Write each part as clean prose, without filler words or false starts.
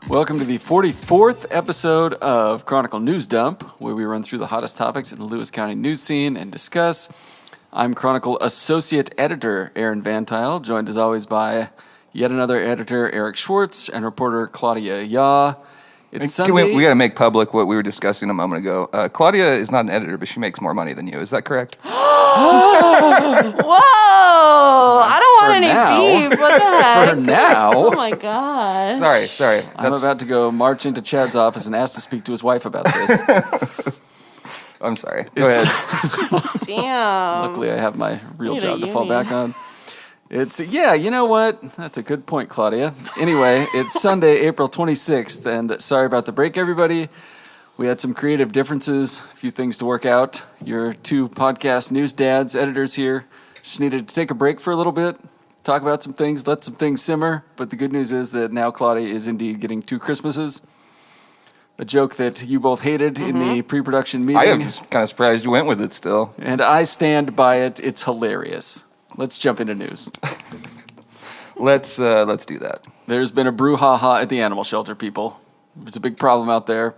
Welcome to the 44th episode of Chronicle News Dump, where we run through the hottest topics in the Lewis County news scene and discuss. I'm Chronicle Associate Editor Aaron VanTuyl, joined as always by yet another editor, Eric Schwartz, and reporter Claudia Yaw. It's Sunday. We got to make public what we were discussing a moment ago. Claudia is not an editor, but she makes more money than you. Is that correct? Whoa! I don't want any beef. What the heck? For now. Oh my gosh. Sorry. I'm about to go march into Chad's office and ask to speak to his wife about this. I'm sorry. Go ahead. Damn. Luckily, I have my real job to fall back on. You know what? That's a good point, Claudia. Anyway, it's Sunday, April 26th, and sorry about the break, everybody. We had some creative differences, a few things to work out. Your two podcast news dads, editors here, just needed to take a break for a little bit, talk about some things, let some things simmer. But the good news is that now Claudia is indeed getting two Christmases. A joke that you both hated in the pre-production meeting. I am just kind of surprised you went with it still. And I stand by it. It's hilarious. Let's jump into news. Let's do that. There's been a brouhaha at the animal shelter, people. There's a big problem out there.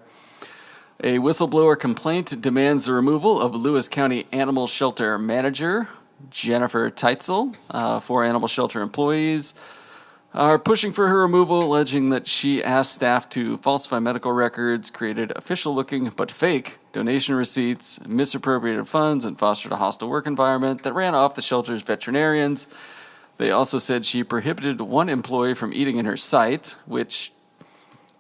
A whistleblower complaint demands the removal of Lewis County Animal Shelter Manager Jennifer Teitzel. 4 animal shelter employees are pushing for her removal, alleging that she asked staff to falsify medical records, created official-looking but fake donation receipts, misappropriated funds, and fostered a hostile work environment that ran off the shelter's veterinarians. They also said she prohibited one employee from eating in her site, which,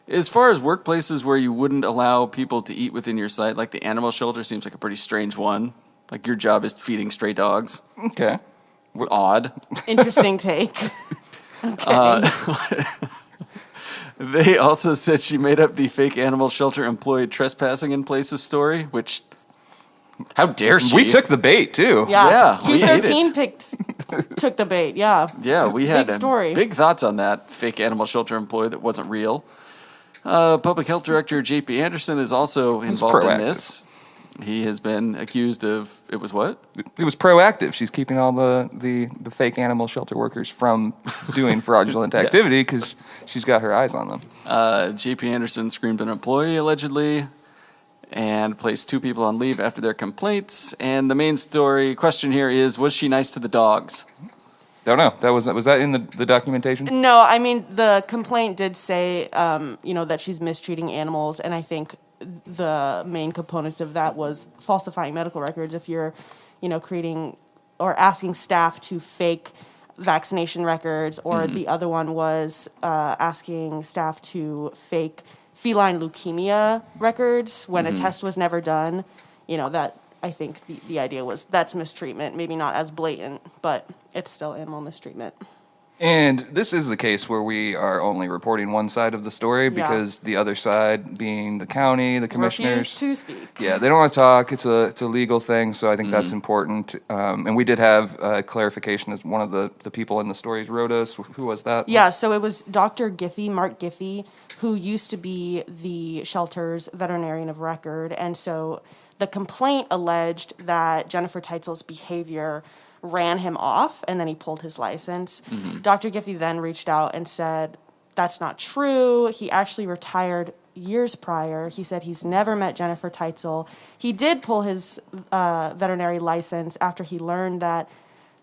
as far as workplaces where you wouldn't allow people to eat within your site, like the animal shelter, seems like a pretty strange one. Like your job is feeding stray dogs. Okay. Odd. Interesting take. Okay. They also said she made up the fake animal shelter employee trespassing in places story, which, how dare she? We took the bait, too. Yeah, we ate Q13 took the bait, yeah. Yeah, we had story. Big thoughts on that fake animal shelter employee that wasn't real. Public Health Director J.P. Anderson is also involved in this. He has been accused of, it was what? It was proactive. She's keeping all the fake animal shelter workers from doing fraudulent activity because she's got her eyes on them. J.P. Anderson screamed an employee, allegedly, and placed 2 people on leave after their complaints. And the main story question here is, was she nice to the dogs? Don't know. Was that in the documentation? No, I mean, the complaint did say, that she's mistreating animals, and I think the main components of that was falsifying medical records. If you're, creating or asking staff to fake vaccination records, or the other one was asking staff to fake feline leukemia records when a test was never done, that I think the idea was that's mistreatment, maybe not as blatant, but it's still animal mistreatment. And this is the case where we are only reporting one side of the story because the other side, being the county, the commissioners, refuse to speak. Yeah, they don't want to talk. It's a legal thing, so I think that's important. And we did have clarification as one of the people in the stories wrote us. Who was that? Yeah, so it was Dr. Giffey, Mark Giffey, who used to be the shelter's veterinarian of record. And so the complaint alleged that Jennifer Teitzel's behavior ran him off, and then he pulled his license. Dr. Giffey then reached out and said, that's not true. He actually retired years prior. He said he's never met Jennifer Teitzel. He did pull his veterinary license after he learned that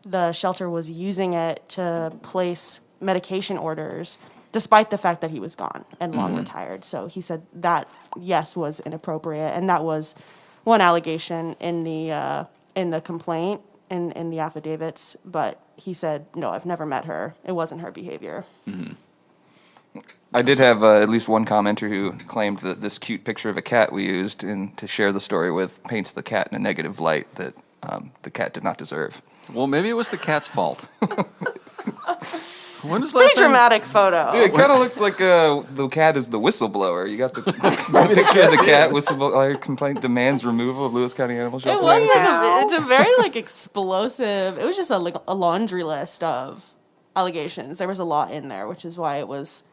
the shelter was using it to place medication orders, despite the fact that he was gone and long retired. So he said that, yes, was inappropriate, and that was one allegation in the complaint. In the affidavits, but he said, no, I've never met her. It wasn't her behavior. I did have at least one commenter who claimed that this cute picture of a cat we used to share the story with paints the cat in a negative light that the cat did not deserve. Well, maybe it was the cat's fault. When was Pretty dramatic photo. Dude, it kind of looks like the cat is the whistleblower. You got the picture of the cat whistleblower complaint demands removal of Lewis County Animal Shelter. It was it's a very explosive. It was just a laundry list of allegations. There was a lot in there, which is why it was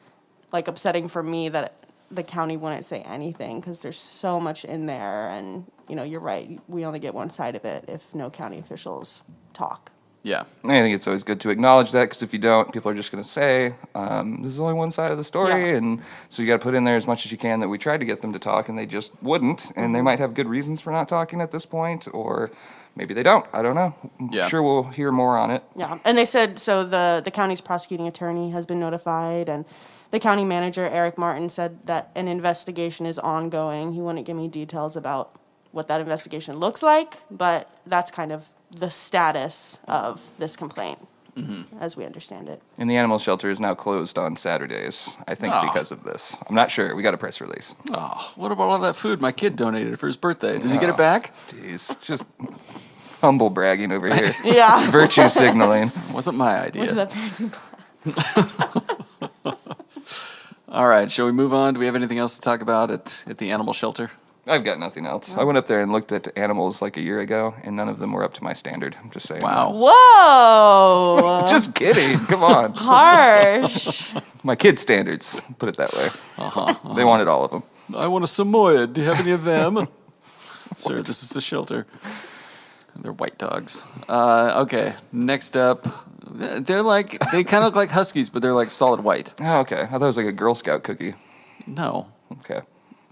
upsetting for me that the county wouldn't say anything, because there's so much in there, and you're right. We only get one side of it if no county officials talk. Yeah. I think it's always good to acknowledge that, because if you don't, people are just going to say, this is only one side of the story, Yeah. and so you got to put in there as much as you can that we tried to get them to talk, and they just wouldn't, and they might have good reasons for not talking at this point, or maybe they don't. I don't know. Yeah. I'm sure we'll hear more on it. Yeah, and they said, so the county's prosecuting attorney has been notified, and the county manager, Eric Martin, said that an investigation is ongoing. He wouldn't give me details about what that investigation looks like, but that's kind of the status of this complaint, as we understand it. And the animal shelter is now closed on Saturdays, I think, because of this. I'm not sure. We got a press release. Oh, what about all that food my kid donated for his birthday? Does he get it back? Jeez, just humble bragging over here. Yeah. Virtue signaling. Wasn't my idea. Went to that parenting class. All right, shall we move on? Do we have anything else to talk about at the animal shelter? I've got nothing else. I went up there and looked at animals like a year ago, and none of them were up to my standard. I'm just saying. Wow. Whoa! Just kidding. Come on. Harsh. My kids' standards, put it that way. They wanted all of them. I want a Samoyed. Do you have any of them? Sir, this is the shelter. They're white dogs. Okay, next up. They kind of look like huskies, but they're like solid white. Oh, okay. I thought it was like a Girl Scout cookie. No, Okay.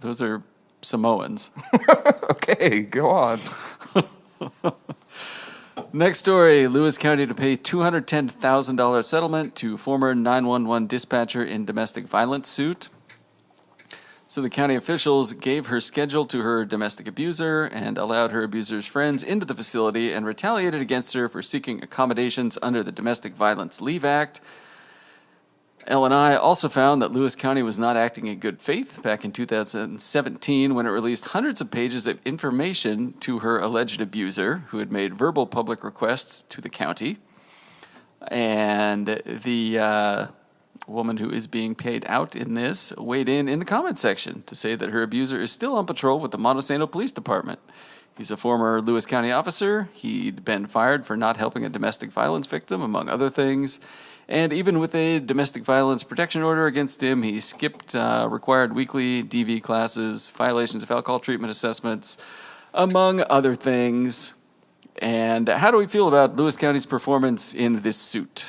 those are Samoans. Okay, go on. Next story, Lewis County to pay $210,000 settlement to former 911 dispatcher in domestic violence suit. So the county officials gave her schedule to her domestic abuser and allowed her abuser's friends into the facility and retaliated against her for seeking accommodations under the Domestic Violence Leave Act. L&I also found that Lewis County was not acting in good faith back in 2017 when it released hundreds of pages of information to her alleged abuser, who had made verbal public requests to the county. And the woman who is being paid out in this weighed in the comment section to say that her abuser is still on patrol with the Montesano Police Department. He's a former Lewis County officer. He'd been fired for not helping a domestic violence victim, among other things. And even with a domestic violence protection order against him, he skipped required weekly DV classes, violations of alcohol treatment assessments, among other things. And how do we feel about Lewis County's performance in this suit?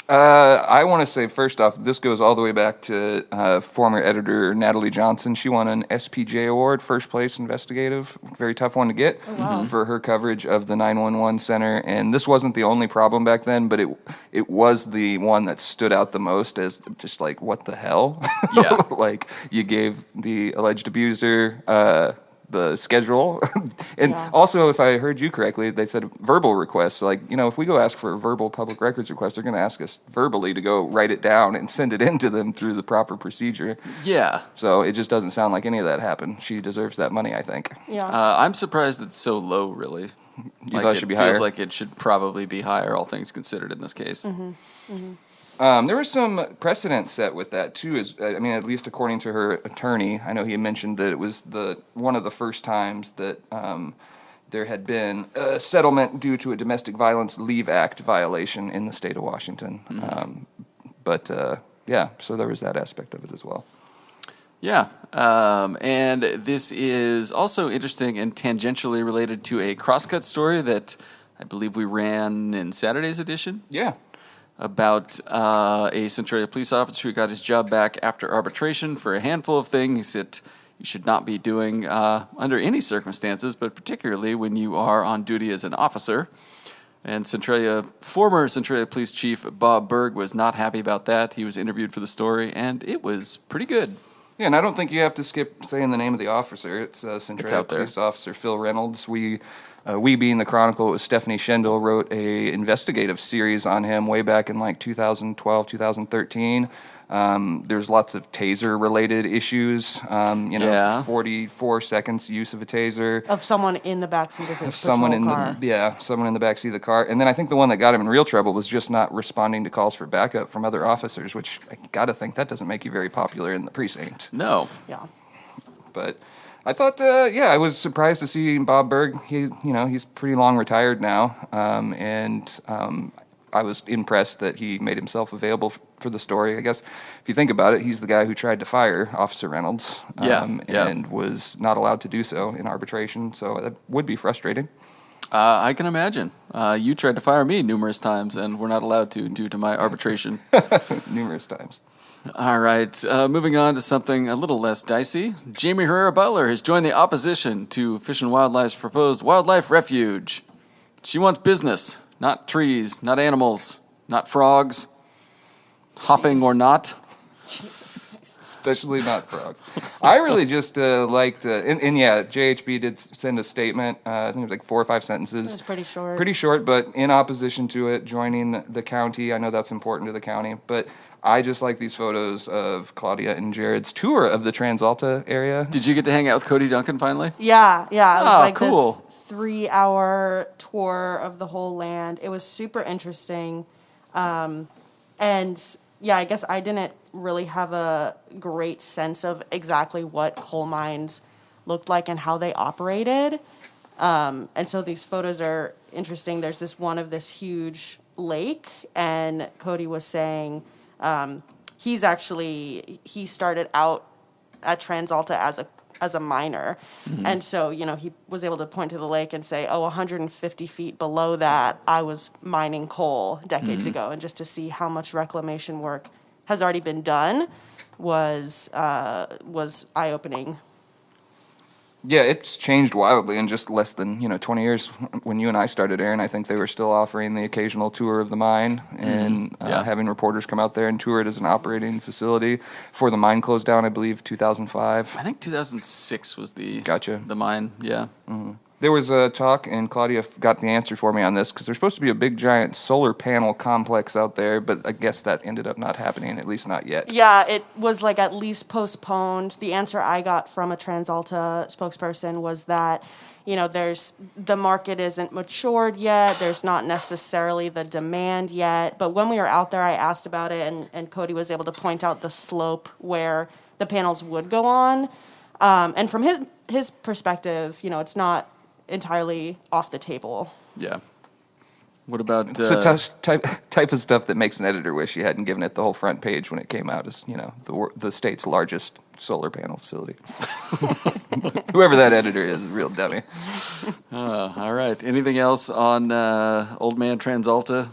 I want to say, first off, this goes all the way back to former editor Natalie Johnson. She won an SPJ award, first place investigative, very tough one to get, for her coverage of the 911 center. And this wasn't the only problem back then, but it was the one that stood out the most as just like, what the hell? Yeah. Like, you gave the alleged abuser the schedule. And also, if I heard you correctly, they said verbal requests. Like, if we go ask for a verbal public records request, they're going to ask us verbally to go write it down and send it in to them through the proper procedure. Yeah. So it just doesn't sound like any of that happened. She deserves that money, I think. Yeah. I'm surprised it's so low, really. You thought it should be feels higher? like it should probably be higher, all things considered, in this case. There was some precedent set with that too. At least according to her attorney, I know he had mentioned that it was one of the first times that there had been a settlement due to a Domestic Violence Leave Act violation in the state of Washington. So there was that aspect of it as well. Yeah, and this is also interesting and tangentially related to a crosscut story that I believe we ran in Saturday's edition. Yeah. About a Centralia police officer who got his job back after arbitration for a handful of things that you should not be doing under any circumstances, but particularly when you are on duty as an officer. And former Centralia Police Chief Bob Berg was not happy about that. He was interviewed for the story, and it was pretty good. Yeah, and I don't think you have to skip saying the name of the officer. It's Centralia out there. Police Officer Phil Reynolds. We being the Chronicle, it was Stephanie Schendel, wrote a investigative series on him way back in like 2012, 2013. There's lots of taser-related issues. 44 seconds use of a taser. Of someone in the backseat of his Someone patrol in car. someone in the backseat of the car. And then I think the one that got him in real trouble was just not responding to calls for backup from other officers, which I gotta think that doesn't make you very popular in the precinct. No. Yeah. But I thought, I was surprised to see Bob Berg. He's pretty long retired now, I was impressed that he made himself available for the story. I guess if you think about it, he's the guy who tried to fire Officer Reynolds, and was not allowed to do so in arbitration. So that would be frustrating. I can imagine. You tried to fire me numerous times, and we're not allowed to due to my arbitration. Numerous times. All right, moving on to something a little less dicey. Jamie Herrera Butler has joined the opposition to Fish and Wildlife's proposed wildlife refuge. She wants business, not trees, not animals, not frogs, hopping or not. Jesus Christ. Especially not frogs. I really just liked, and yeah, JHB did send a statement. I think it was like 4 or 5 sentences. It was pretty short. Pretty short, but in opposition to it, joining the county. I know that's important to the county, but I just like these photos of Claudia and Jared's tour of the TransAlta area. Did you get to hang out with Cody Duncan finally? Yeah. It was like cool. this 3-hour tour of the whole land. It was super interesting. And yeah, I guess I didn't really have a great sense of exactly what coal mines looked like and how they operated. And so these photos are interesting. There's this one of this huge lake, and Cody was saying he started out at TransAlta as a miner. Mm-hmm. And so, he was able to point to the lake and say, 150 feet below that, I was mining coal decades ago. And just to see how much reclamation work has already been done was eye-opening. Yeah, it's changed wildly in just less than 20 years. When you and I started, Aaron, I think they were still offering the occasional tour of the mine and having reporters come out there and tour it as an operating facility. Before the mine closed down, I believe 2005. I think 2006 was the mine. Yeah. Mm-hmm. There was a talk, and Claudia got the answer for me on this, because there's supposed to be a big, giant solar panel complex out there, but I guess that ended up not happening, at least not yet. Yeah, it was at least postponed. The answer I got from a TransAlta spokesperson was that, the market isn't matured yet. There's not necessarily the demand yet. But when we were out there, I asked about it, and Cody was able to point out the slope where the panels would go on. And from his perspective, it's not entirely off the table. Yeah. What about it's a type of stuff that makes an editor wish he hadn't given it the whole front page when it came out as the state's largest solar panel facility. Whoever that editor is a real dummy. All right. Anything else on old man TransAlta?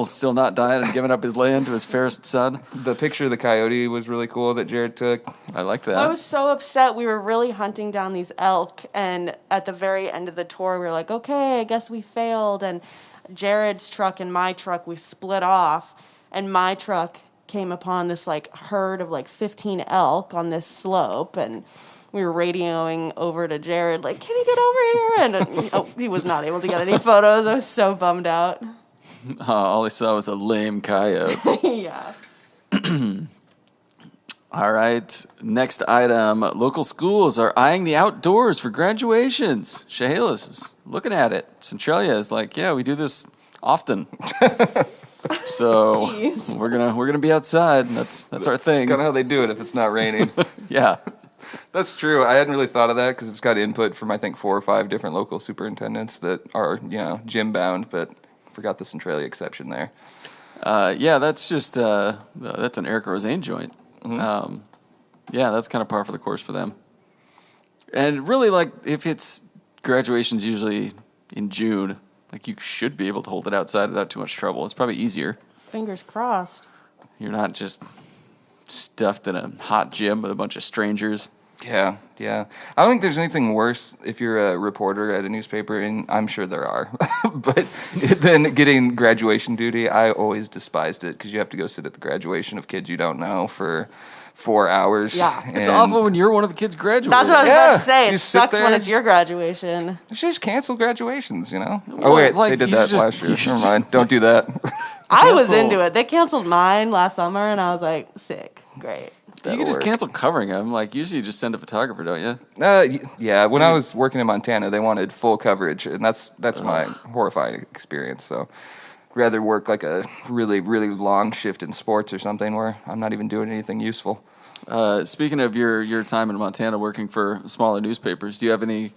Still not dying and giving up his land to his fairest son. The picture of the coyote was really cool that Jared took. I like that. I was so upset. We were really hunting down these elk, and at the very end of the tour, we were like, okay, I guess we failed. And Jared's truck and my truck, we split off, and my truck came upon this herd of 15 elk on this slope, and we were radioing over to Jared, can you get over here? And he was not able to get any photos. I was so bummed out. All he saw was a lame coyote. Yeah. All right. Next item. Local schools are eyeing the outdoors for graduations. Chehalis is looking at it. Centralia is we do this often. So Jeez. we're gonna be outside. That's our thing. Kind of how they do it if it's not raining. Yeah. That's true. I hadn't really thought of that because it's got input from I think 4 or 5 different local superintendents that are gym bound, but forgot the Centralia exception there. Yeah, that's just that's an Eric Rosane joint. Mm-hmm. Yeah, that's kind of par for the course for them. And really, if it's graduation's usually in June, you should be able to hold it outside without too much trouble. It's probably easier. Fingers crossed. You're not just stuffed in a hot gym with a bunch of strangers. Yeah. I don't think there's anything worse if you're a reporter at a newspaper, and I'm sure there are. But then getting graduation duty, I always despised it because you have to go sit at the graduation of kids you don't know for 4 hours. Yeah. It's awful when you're one of the kids graduating. That's what I was about to say. You It sit sucks when there. it's your graduation. They should just cancel graduations, Well, oh, wait, they did that last year. Never mind. Don't do that. I was into it. They canceled mine last summer, and I was like, sick. Great. You can just cancel covering them. Usually you just send a photographer, don't you? Yeah, when I was working in Montana, they wanted full coverage, and that's my horrifying experience. So rather work a really, really long shift in sports or something where I'm not even doing anything useful. Speaking of your time in Montana working for smaller newspapers, do you have any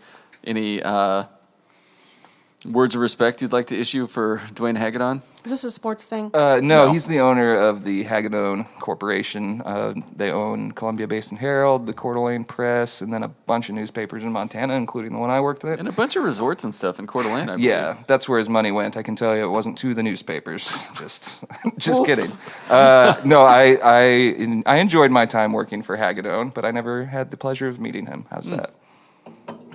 words of respect you'd like to issue for Dwayne Hagedorn? Is this a sports thing? No, he's the owner of the Hagedorn Corporation. They own Columbia Basin Herald, the Coeur d'Alene Press, and then a bunch of newspapers in Montana, including the one I worked at. And a bunch of resorts and stuff in Coeur d'Alene, I believe. Yeah, that's where his money went. I can tell you it wasn't to the newspapers. Just Oof. kidding. No, I enjoyed my time working for Hagedorn, but I never had the pleasure of meeting him. How's that?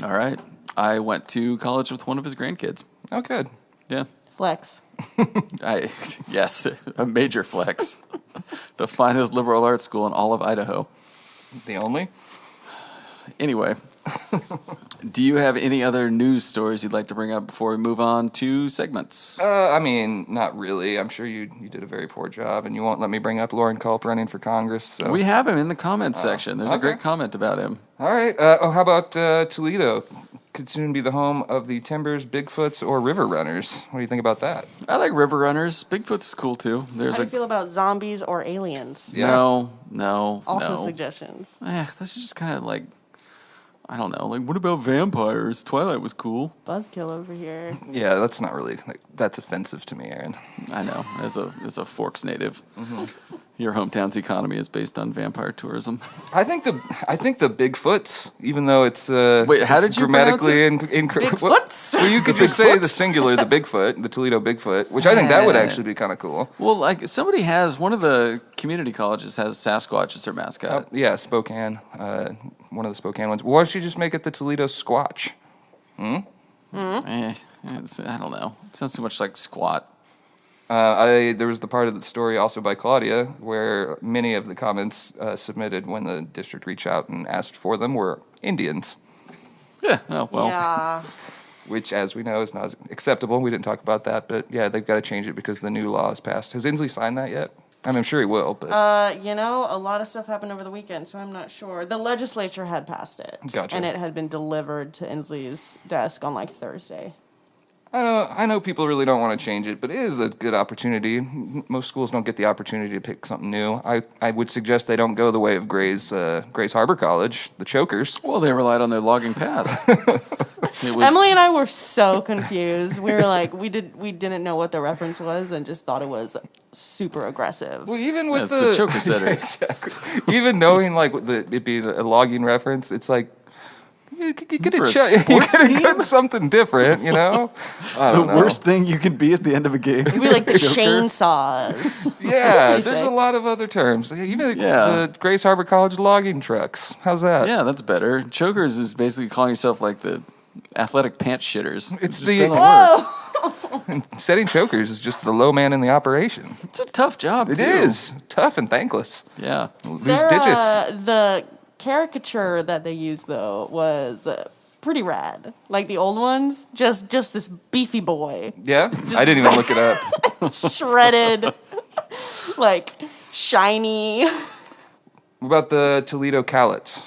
All right. I went to college with one of his grandkids. Oh, good. Yeah. Flex. Yes, a major flex. The finest liberal arts school in all of Idaho. The only? Anyway, do you have any other news stories you'd like to bring up before we move on to segments? I mean, not really. I'm sure you did a very poor job, and you won't let me bring up Lauren Culp running for Congress. So. We have him in the comments section. There's a great comment about him. All right. How about Toledo? Could soon be the home of the Timbers, Bigfoots, or River Runners. What do you think about that? I like River Runners. Bigfoot's cool too. How do you feel about zombies or aliens? Yeah. No. Also suggestions. That's just kind of like, I don't know. Like, what about vampires? Twilight was cool. Buzzkill over here. Yeah, that's not really, that's offensive to me, Aaron. I know. As a Forks native, your hometown's economy is based on vampire tourism. I think the Bigfoots, even though it's Wait, how it's did you pronounce grammatically Bigfoots? Well, you could just say the singular, the Bigfoot, the Toledo Bigfoot, which I think that would actually be kind of cool. Well, like somebody has one of the community colleges has Sasquatch as their mascot. Yeah, Spokane, one of the Spokane ones. Why don't you just make it the Toledo Squatch? I don't know. It sounds too much like squat. There was the part of the story also by Claudia where many of the comments submitted when the district reached out and asked for them were Indians, Yeah. Oh well. Yeah. which, as we know, is not acceptable. We didn't talk about that, but yeah, they've got to change it because the new law is passed. Has Inslee signed that yet? I mean, I'm sure he will, but A lot of stuff happened over the weekend, so I'm not sure. The legislature had passed it. Gotcha. And it had been delivered to Inslee's desk on like Thursday. I know people really don't want to change it, but it is a good opportunity. Most schools don't get the opportunity to pick something new. I would suggest they don't go the way of Grays Harbor College, the Chokers. Well, they relied on their logging past. Emily and I were so confused. We were like, we didn't know what the reference was and just thought it was super aggressive. Well, even with It's the choker setters. Exactly. Even knowing like it being a logging reference, it's like you could For a have sports team? done something different, you know? I The don't know. worst thing you could be at the end of a game. We like the Choker. chainsaws. Yeah, Pretty there's sick. a lot of other terms. Even Yeah. the Grace Harbor College logging trucks. How's that? Yeah, that's better. Chokers is basically calling yourself like the athletic pants shitters. It's it just the- doesn't Whoa! work. Setting chokers is just the low man in the operation. It's a tough job. It too. is tough and thankless. Yeah. Lose Their, digits. the caricature that they used though was pretty rad. Like the old ones, just this beefy boy, Yeah, I didn't even look it up. shredded, like shiny. What about the Toledo Cowlets?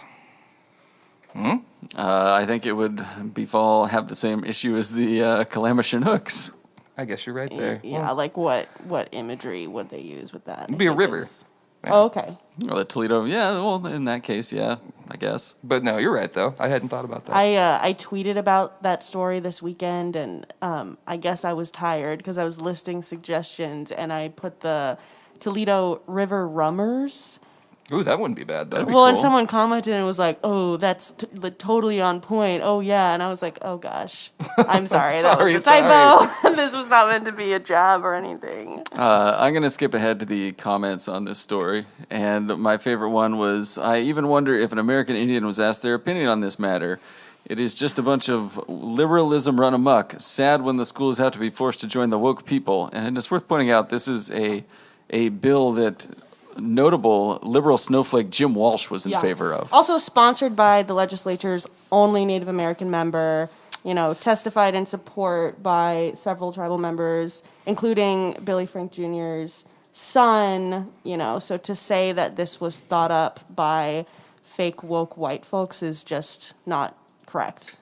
I think it would have the same issue as the Kalama Chinooks. I guess you're right there. Yeah, Well, like what imagery would they use with that? It'd be a I think river. it's- Oh, okay. Or the Toledo. Yeah, well, in that case, yeah, I guess. but no, you're right though. I hadn't thought about that. I tweeted about that story this weekend, and I guess I was tired because I was listing suggestions, and I put the Toledo River Rummers. Ooh, that wouldn't be bad though. That'd be Well, and cool. someone commented and was like, "Oh, that's totally on point." Oh yeah, and I was like, "Oh gosh, I'm sorry, that was a Sorry. typo. This was not meant to be a jab or anything." I'm going to skip ahead to the comments on this story. And my favorite one was, I even wonder if an American Indian was asked their opinion on this matter. It is just a bunch of liberalism run amok. Sad when the schools have to be forced to join the woke people. And it's worth pointing out, this is a bill that notable liberal snowflake Jim Walsh was in Yeah. favor of. Also sponsored by the legislature's only Native American member, testified in support by several tribal members, including Billy Frank Jr.'s son, so to say that this was thought up by fake woke white folks is just not correct.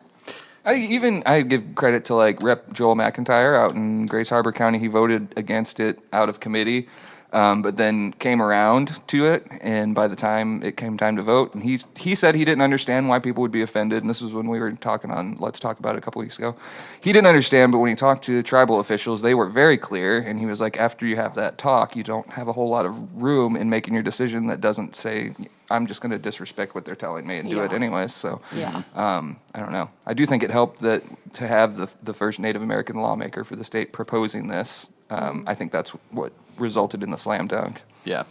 I give credit to like Rep. Joel McIntyre out in Grace Harbor County. He voted against it out of committee. but then came around to it, and by the time it came time to vote, and he said he didn't understand why people would be offended, and this was when we were talking on Let's Talk About It a couple weeks ago. He didn't understand, but when he talked to tribal officials, they were very clear, and he was like, after you have that talk, you don't have a whole lot of room in making your decision that doesn't say, I'm just going to disrespect what they're telling me and do it anyways. So, I don't know. I do think it helped that to have the first Native American lawmaker for the state proposing this. I think that's what resulted in the slam dunk. Yeah.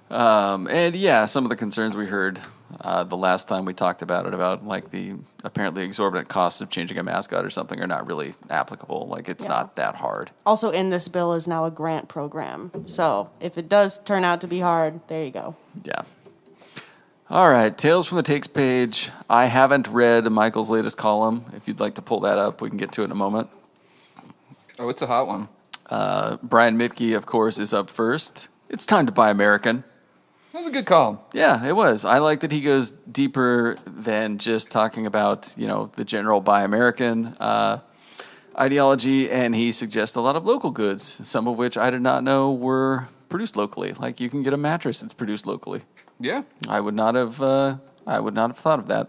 And yeah, some of the concerns we heard the last time we talked about it, about like the apparently exorbitant cost of changing a mascot or something, are not really applicable. Like, it's not that hard. Also, in this bill is now a grant program. So if it does turn out to be hard, there you go. Yeah. All right, Tales from the Takes page. I haven't read Michael's latest column. If you'd like to pull that up, we can get to it in a moment. Oh, it's a hot one. Brian Mitke, of course, is up first. It's time to buy American. That was a good column. Yeah, it was. I like that he goes deeper than just talking about, the general buy American ideology, and he suggests a lot of local goods, some of which I did not know were produced locally. Like, you can get a mattress that's produced locally. Yeah. I would not have thought of that.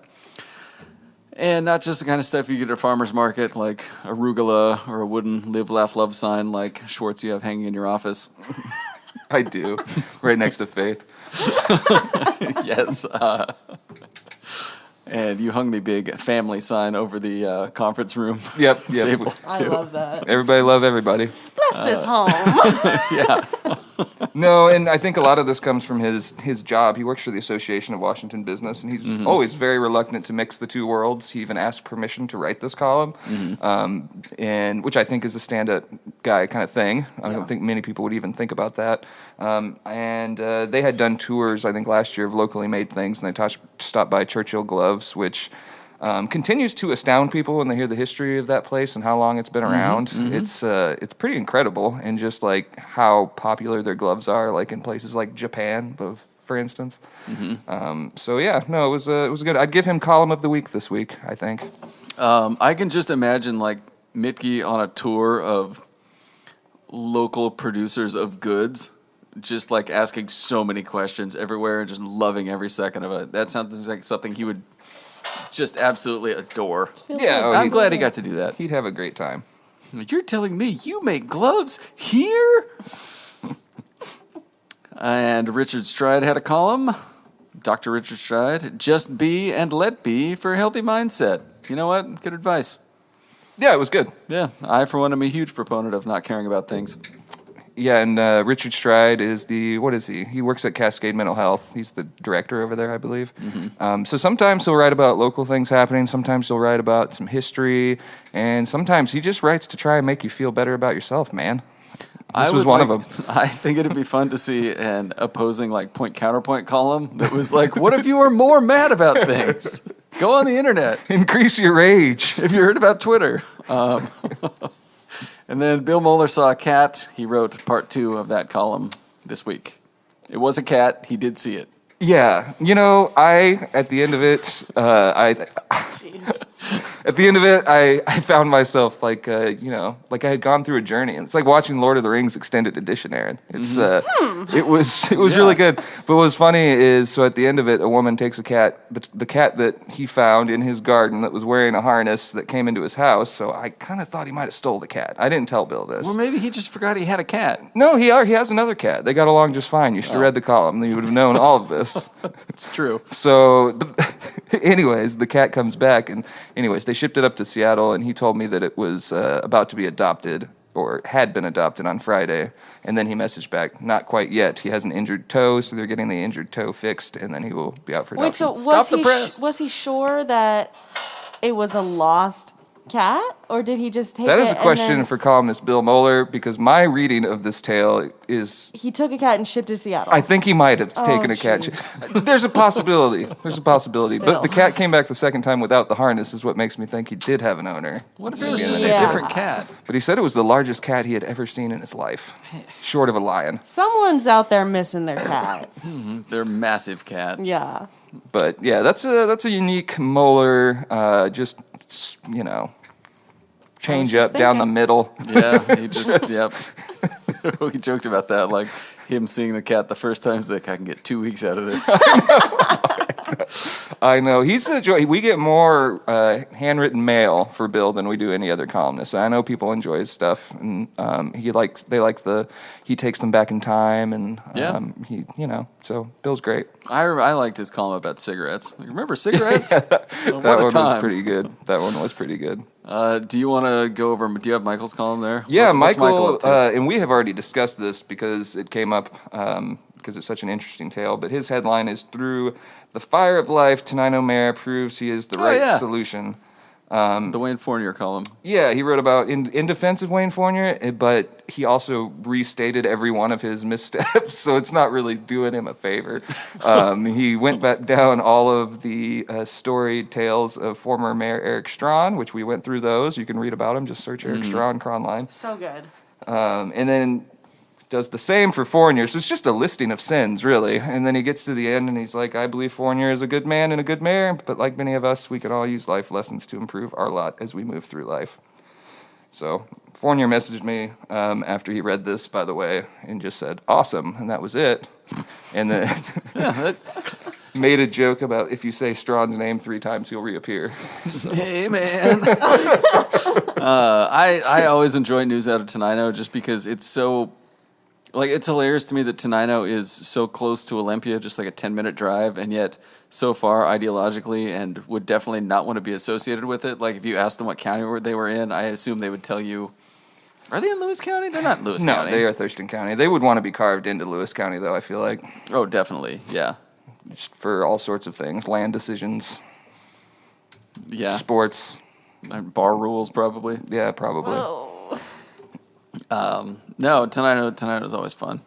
And not just the kind of stuff you get at a farmer's market, like arugula or a wooden live, laugh, love sign like Schwartz you have hanging in your office. I do. Right next to Faith. Yes. And you hung the big family sign over the conference room. Yep. Table, I love that. Everybody love everybody. Bless this home. Yeah. No, and I think a lot of this comes from his job. He works for the Association of Washington Business, and he's always very reluctant to mix the two worlds. He even asked permission to write this column, and which I think is a stand-up guy kind of thing. I don't think many people would even think about that. And they had done tours, I think, last year of locally made things, and they stopped by Churchill Gloves, which continues to astound people when they hear the history of that place and how long it's been around. It's pretty incredible, and just like how popular their gloves are, like in places like Japan, for instance. So yeah, no, it was good. I'd give him column of the week this week, I think. I can just imagine like Mitke on a tour of local producers of goods, just like asking so many questions everywhere and just loving every second of it. That sounds like something he would just absolutely adore. Yeah, I'm glad he got to do that. He'd have a great time. You're telling me you make gloves here? And Richard Stride had a column. Dr. Richard Stride, just be and let be for a healthy mindset. You know what? Good advice. Yeah, it was good. Yeah, I, for one, am a huge proponent of not caring about things. Yeah, and Richard Stride is what is he? He works at Cascade Mental Health. He's the director over there, I believe. So sometimes he'll write about local things happening. Sometimes he'll write about some history. And sometimes he just writes to try and make you feel better about yourself, man. This was one of them. I think it'd be fun to see an opposing, like, point-counterpoint column that was like, what if you were more mad about things? Go on the internet. Increase your rage. If you heard about Twitter. And then Bill Moeller saw a cat. He wrote part 2 of that column this week. It was a cat. He did see it. Yeah. At the end of it, I found myself like I had gone through a journey. And it's like watching Lord of the Rings Extended Edition, Aaron. It's it was really good. But what was funny is, so at the end of it, a woman takes a cat, the cat that he found in his garden that was wearing a harness that came into his house. So I kind of thought he might have stole the cat. I didn't tell Bill this. Well, maybe he just forgot he had a cat. No, he has another cat. They got along just fine. You should have read the column. Then you would have known all of this. It's true. So, anyways, the cat comes back, and anyways, they shipped it up to Seattle, and he told me that it was about to be adopted, or had been adopted on Friday, and then he messaged back, not quite yet. He has an injured toe, so they're getting the injured toe fixed, and then he will be out for adoption. Wait, so was he sure that it was a lost cat, or did he just take it? That is a question for columnist Bill Moeller, because my reading of this tale is he took a cat and shipped it to Seattle. I think he might have taken a cat. There's a possibility. But the cat came back the second time without the harness, is what makes me think he did have an owner. What if it was just a different cat? But he said it was the largest cat he had ever seen in his life, short of a lion. Someone's out there missing their cat. Their massive cat. Yeah. But yeah, that's a unique Moeller, change up down the middle. Yeah, he just, yep. We joked about that, like him seeing the cat the first time. He's like, I can get 2 weeks out of this. I know. He's a joy. We get more handwritten mail for Bill than we do any other columnist. I know people enjoy his stuff, and he takes them back in time, and so Bill's great. I liked his column about cigarettes. Like, remember cigarettes? That What one a was time. pretty good. That one was pretty good. Do you want to go over? Do you have Michael's column there? Yeah, What's Michael, up to? and we have already discussed this because it came up because it's such an interesting tale. But his headline is "Through the Fire of Life, Tenino Mayor proves he is the right solution." The Wayne Fournier column. Yeah, he wrote about in defense of Wayne Fournier, but he also restated every one of his missteps, so it's not really doing him a favor. He went back down all of the storied tales of former Mayor Eric Strawn, which we went through those. You can read about him. Just search Eric Strawn, Cronline. So good. And then does the same for Fournier. So it's just a listing of sins, really. And then he gets to the end and he's like, I believe Fournier is a good man and a good mayor, but like many of us, we can all use life lessons to improve our lot as we move through life. So Fournier messaged me after he read this, by the way, and just said, awesome, and that was it. And then made a joke about if you say Strawn's name 3 times, he'll reappear. So. Hey, man. I always enjoy news out of Tenino just because it's so... Like, it's hilarious to me that Tenino is so close to Olympia, just like a 10-minute drive, and yet so far ideologically and would definitely not want to be associated with it. Like, if you asked them what county they were in, I assume they would tell you, are they in Lewis County? They're not in Lewis County. No, they are Thurston County. They would want to be carved into Lewis County, though, I feel like. Oh, definitely, yeah. Just for all sorts of things. Land decisions. Yeah. Sports. And bar rules, probably. Yeah, probably. Whoa. No, Tenino is always fun.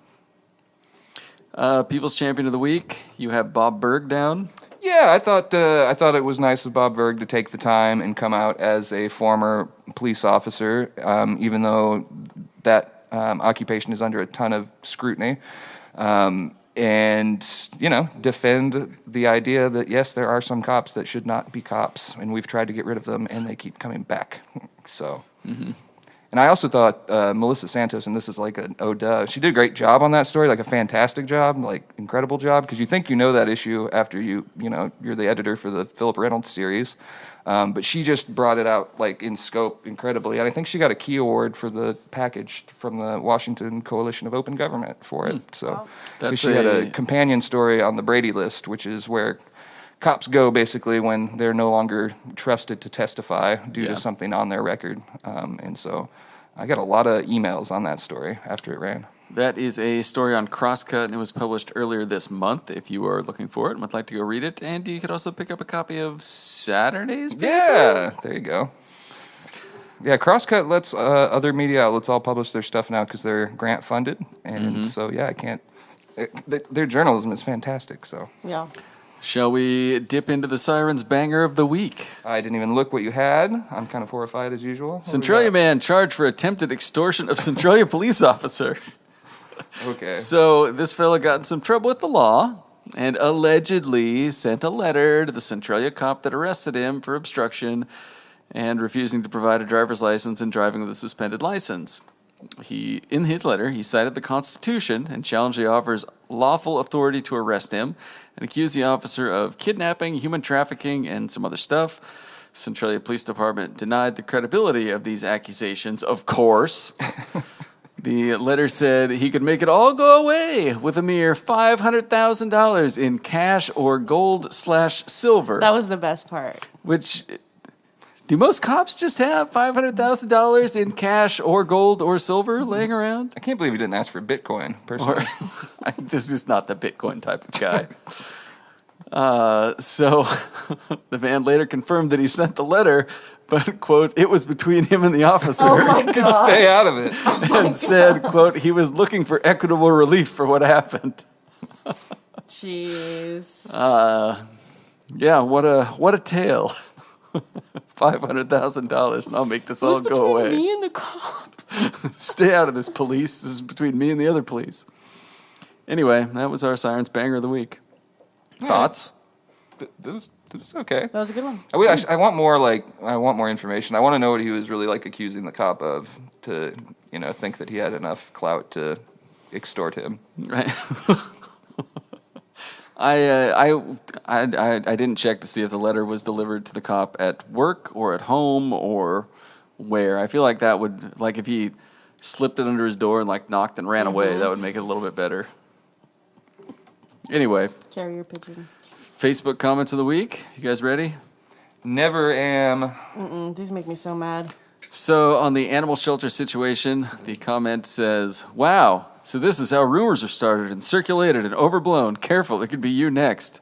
People's Champion of the Week, you have Bob Berg down. Yeah, I thought it was nice of Bob Berg to take the time and come out as a former police officer, even though that occupation is under a ton of scrutiny, and defend the idea that yes, there are some cops that should not be cops, and we've tried to get rid of them, and they keep coming back. So. Mm-hmm. And I also thought Melissa Santos, and this is like an she did a great job on that story, like a fantastic job, like incredible job, because you think you know that issue after you're the editor for the Philip Reynolds series, but she just brought it out like in scope incredibly, and I think she got a key award for the package from the Washington Coalition of Open Government for it. So because she had a companion story on the Brady List, which is where cops go basically when they're no longer trusted to testify due to something on their record. And so I got a lot of emails on that story after it ran. That is a story on Crosscut, and it was published earlier this month. If you are looking for it and would like to go read it, and you could also pick up a copy of Saturday's paper. Yeah, there you go. Yeah, Crosscut lets other media outlets all publish their stuff now because they're grant funded, and so I can't. Their journalism is fantastic. So Yeah. Shall we dip into the Sirens Banger of the Week? I didn't even look what you had. I'm kind of horrified as usual. Centralia man charged for attempted extortion of Centralia police officer. Okay. So this fella got in some trouble with the law and allegedly sent a letter to the Centralia cop that arrested him for obstruction and refusing to provide a driver's license and driving with a suspended license. In his letter, he cited the Constitution and challenged the officer's lawful authority to arrest him and accused the officer of kidnapping, human trafficking, and some other stuff. Centralia Police Department denied the credibility of these accusations, of course. The letter said he could make it all go away with a mere $500,000 in cash or gold/silver. That was the best part. Which, do most cops just have $500,000 in cash or gold or silver laying around? I can't believe he didn't ask for Bitcoin, personally. This is not the Bitcoin type of guy. So the man later confirmed that he sent the letter, but, quote, it was between him and the officer. Oh my god. Stay out of it. And said, quote, he was looking for equitable relief for what happened. Jeez. Yeah, what a tale. $500,000 and I'll make this all go away. Me and the cop. Stay out of this, police. This is between me and the other police. Anyway, that was our Sirens Banger of the Week. Thoughts? It was okay. That was a good one. I want more information. I want to know what he was really accusing the cop of to think that he had enough clout to extort him. Right. I didn't check to see if the letter was delivered to the cop at work or at home or where. I feel like that would, like, if he slipped it under his door and like knocked and ran away, that would make it a little bit better. Anyway, Carrier pigeon. Facebook comments of the week. You guys ready? Never am. These make me so mad. So on the animal shelter situation, the comment says, "Wow, so this is how rumors are started and circulated and overblown. Careful, it could be you next."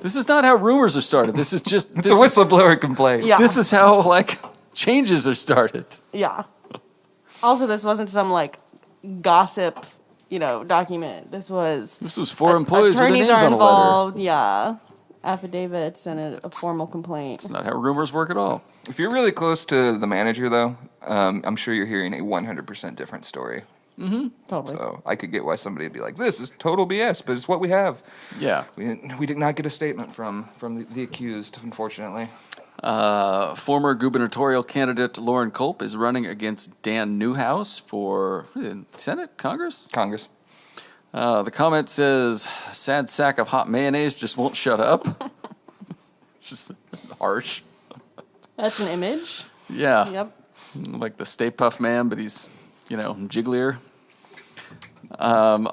This is not how rumors are started. This is just It's a whistleblower complaint. Yeah. This is how like changes are started. Yeah. Also, this wasn't some like gossip, document. This was 4 employees with their attorneys names are on a letter. involved. Yeah, affidavits and a formal complaint. It's not how rumors work at all. If you're really close to the manager, though, I'm sure you're hearing a 100% different story. Totally. So I could get why somebody would be like, "This is total BS," but it's what we have. Yeah. We did not get a statement from the accused, unfortunately. Former gubernatorial candidate Lauren Culp is running against Dan Newhouse for Senate, Congress. The comment says, "Sad sack of hot mayonnaise just won't shut up." It's just harsh. That's an image. Yeah. Yep. Like the Stay Puft Man, but he's, jigglier. On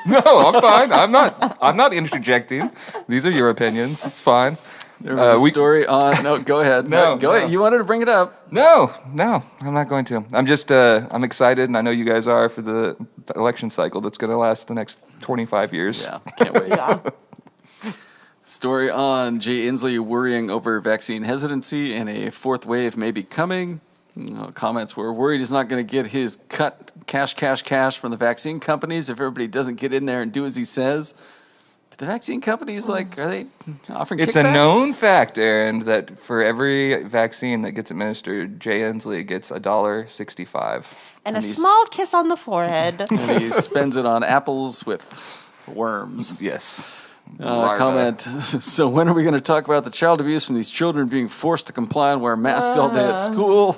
No, I'm fine. I'm not interjecting. These are your opinions. It's fine. there was a story on. No, go ahead. No, Go no. ahead. You wanted to bring it up. No, I'm not going to. I'm just, I'm excited, and I know you guys are, for the election cycle that's going to last the next 25 years. Yeah, can't wait. Yeah. Story on Jay Inslee worrying over vaccine hesitancy and a fourth wave may be coming. Comments were worried he's not going to get his cut cash from the vaccine companies if everybody doesn't get in there and do as he says. The vaccine companies, are they offering It's kickbacks? a known fact, Aaron, that for every vaccine that gets administered, Jay Inslee gets $1.65. And a small kiss on the forehead. And he spends it on apples with worms. Yes. Larva. Comment, so when are we going to talk about the child abuse from these children being forced to comply and wear masks all day at school?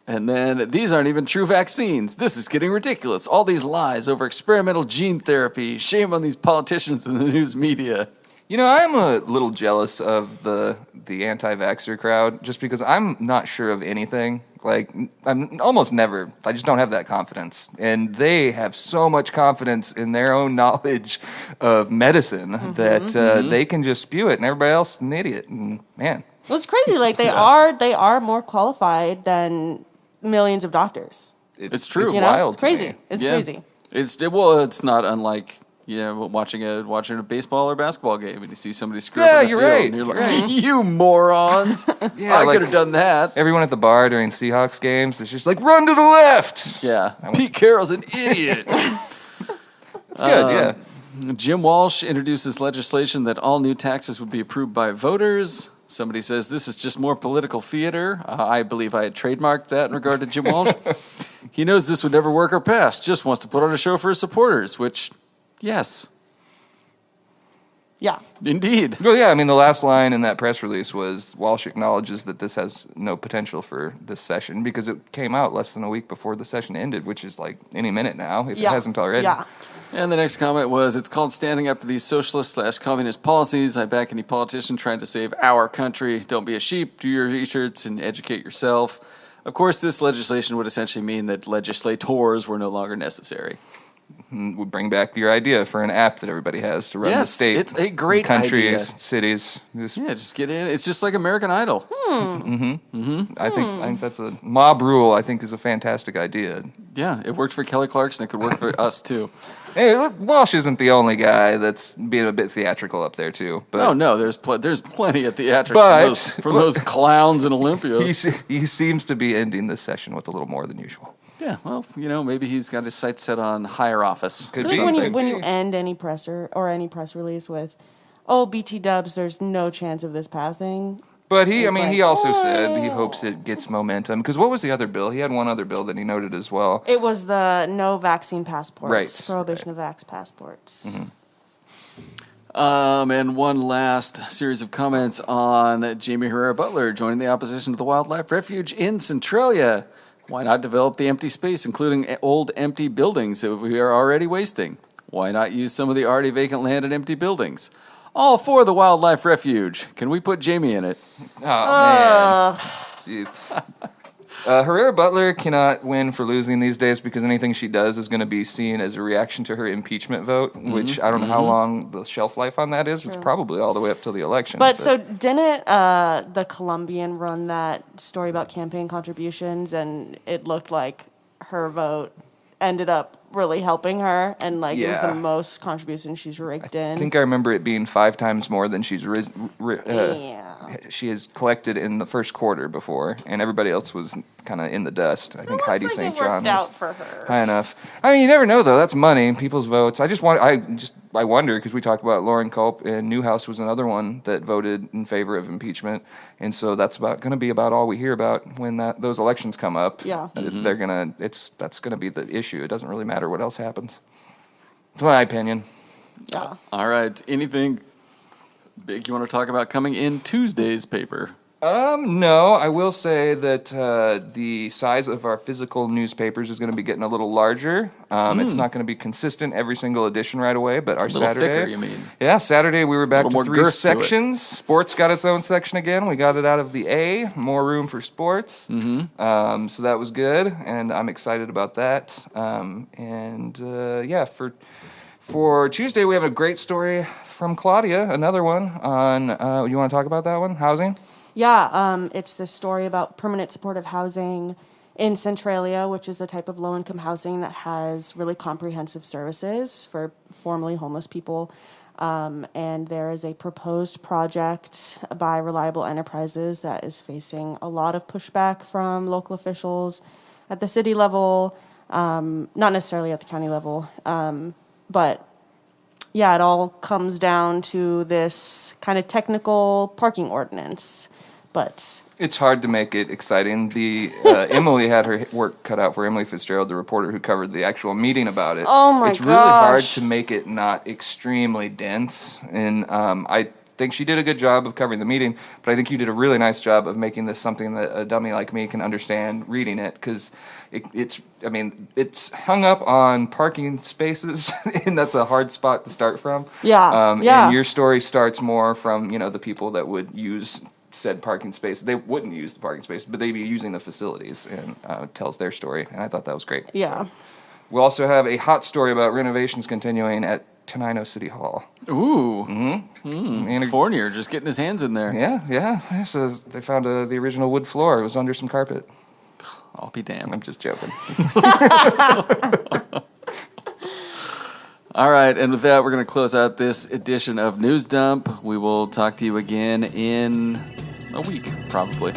And then, these aren't even true vaccines. This is getting ridiculous. All these lies over experimental gene therapy. Shame on these politicians and the news media. I'm a little jealous of the anti-vaxxer crowd just because I'm not sure of anything. Like, I'm almost never. I just don't have that confidence. And they have so much confidence in their own knowledge of medicine that they can just spew it and everybody else is an idiot. And, man. Well, it's crazy. Like they are more qualified than millions of doctors. It's true. It's You know, wild it's crazy. to me. It's Yeah. crazy. It's not unlike watching a baseball or basketball game and you see somebody screw Yeah, up in the you're field right. and you're like, You're right. you morons! Yeah, I like- could have done that. Everyone at the bar during Seahawks games is just like, run to the left. Yeah, Pete Carroll's an idiot. It's good, yeah. Jim Walsh introduces legislation that all new taxes would be approved by voters. Somebody says this is just more political theater. I believe I had trademarked that in regard to Jim Walsh. He knows this would never work or pass, just wants to put on a show for his supporters, which, yes, Yeah. indeed. Well, yeah, I mean, the last line in that press release was Walsh acknowledges that this has no potential for this session because it came out less than a week before the session ended, which is like any minute now, if Yeah. it hasn't already. Yeah. And the next comment was, it's called standing up to these socialist/communist policies. I back any politician trying to save our country. Don't be a sheep, do your research, and educate yourself. Of course, this legislation would essentially mean that legislators were no longer necessary. Would bring back your idea for an app that everybody has to run the Yes, state. it's a great countries, idea. cities. Just, Yeah, just get in. It's just like American Idol. I think that's a mob rule. I think is a fantastic idea. Yeah, it worked for Kelly Clarkson. It could work for us, too. Hey, look, Walsh isn't the only guy that's being a bit theatrical up there too. But Oh, no, there's plenty of theatrics But- from those clowns in Olympia. he seems to be ending this session with a little more than usual. Yeah, well, maybe he's got his sights set on higher office. Could I be. think when you end any presser or any press release with, "Oh, BT Dubs, there's no chance of this passing." But he It's also like, said he hopes it gets momentum. Because what was the other bill? He had one other bill that he noted as well. It was the no vaccine passports, Right. prohibition of vax passports. And one last series of comments on Jamie Herrera Butler joining the opposition to the Wildlife Refuge in Centralia. Why not develop the empty space, including old empty buildings that we are already wasting? Why not use some of the already vacant land and empty buildings? All for the Wildlife Refuge. Can we put Jamie in it? Oh, man. Jeez. Herrera Butler cannot win for losing these days because anything she does is going to be seen as a reaction to her impeachment vote, which I don't know how long the shelf life on that is. True. It's probably all the way up till the election. But so didn't the Colombian run that story about campaign contributions, and it looked like her vote ended up really helping her, and it was the most contribution she's raked in. I think I remember it being 5 times more than she has collected in the first quarter before, and everybody else was kind of in the dust. So I think Heidi St. John was out for her. High enough. I mean, you never know though. That's money, people's votes. I wonder because we talked about Lauren Culp, and Newhouse was another one that voted in favor of impeachment, and so that's going to be about all we hear about when those elections come up. Yeah, that's gonna be the issue. It doesn't really matter what else happens. That's my opinion. Yeah. All right. Anything big you want to talk about coming in Tuesday's paper? No, I will say that the size of our physical newspapers is going to be getting a little larger. It's not going to be consistent every single edition right away, but our Saturday, thicker, you mean? Yeah, Saturday we were back to 3 sections. To Sports got its own section again. We got it out of the A, more room for sports. So that was good, and I'm excited about that. For Tuesday we have a great story from Claudia, another one on. You want to talk about that one? Housing. Yeah, it's this story about permanent supportive housing in Centralia, which is a type of low-income housing that has really comprehensive services for formerly homeless people. And there is a proposed project by Reliable Enterprises that is facing a lot of pushback from local officials at the city level, not necessarily at the county level, but yeah, it all comes down to this kind of technical parking ordinance. But it's hard to make it exciting. Emily had her work cut out for Emily Fitzgerald, the reporter who covered the actual meeting about it. Oh my gosh. It's really hard to make it not extremely dense. And I think she did a good job of covering the meeting, but I think you did a really nice job of making this something that a dummy like me can understand reading it, because it's hung up on parking spaces, and that's a hard spot to start from. Yeah, And your story starts more from, the people that would use said parking space. They wouldn't use the parking space, but they'd be using the facilities, and tells their story, and I thought that was great. Yeah. So. We also have a hot story about renovations continuing at Tenino City Hall. Ooh. And Fournier just getting his hands in there. Yeah. So they found the original wood floor. It was under some carpet. I'll be damned. I'm just joking. All right, and with that, we're going to close out this edition of News Dump. We will talk to you again in a week, probably.